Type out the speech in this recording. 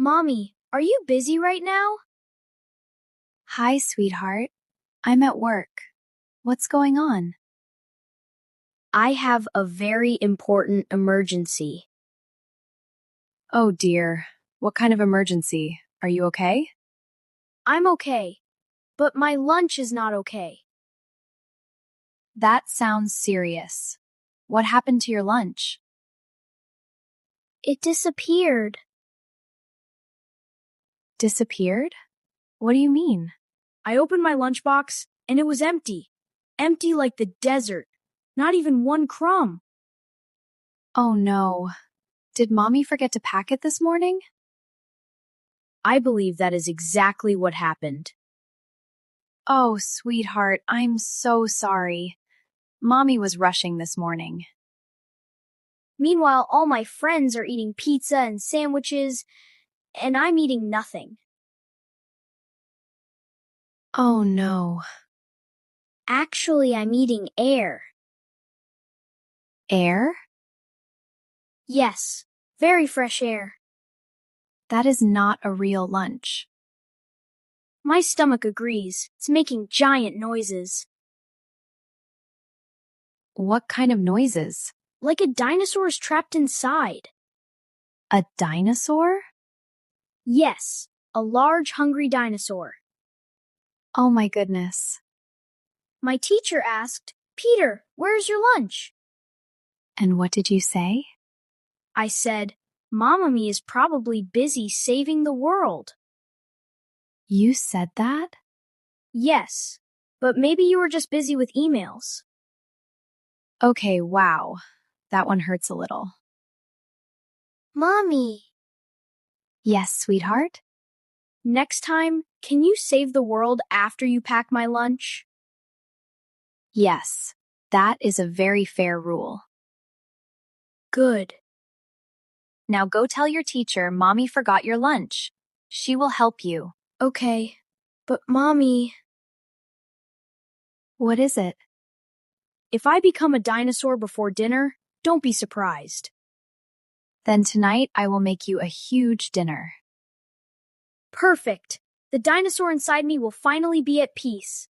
Mommy, are you busy right now? Hi, sweetheart. I'm at work. What's going on? I have a very important emergency. Oh dear. What kind of emergency? Are you okay? I'm okay, but my lunch is not okay. That sounds serious. What happened to your lunch? It disappeared. Disappeared? What do you mean? I opened my lunchbox and it was empty. Empty like the desert. Not even one crumb. Oh no. Did mommy forget to pack it this morning? I believe that is exactly what happened. Oh, sweetheart, I'm so sorry. Mommy was rushing this morning. Meanwhile, all my friends are eating pizza and sandwiches, and I'm eating nothing. Oh no. Actually, I'm eating air. Air? Yes, very fresh air. That is not a real lunch. My stomach agrees. It's making giant noises. What kind of noises? Like a dinosaur's trapped inside. A dinosaur? Yes, a large, hungry dinosaur. Oh my goodness. My teacher asked, Peter, where's your lunch? And what did you say? I said, Mommy is probably busy saving the world. You said that? Yes, but maybe you were just busy with emails. Okay, wow. That one hurts a little. Mommy. Yes, sweetheart? Next time, can you save the world after you pack my lunch? Yes, that is a very fair rule. Good. Now go tell your teacher mommy forgot your lunch. She will help you. Okay, but Mommy, What is it? if I become a dinosaur before dinner, don't be surprised. Then tonight I will make you a huge dinner. Perfect. The dinosaur inside me will finally be at peace.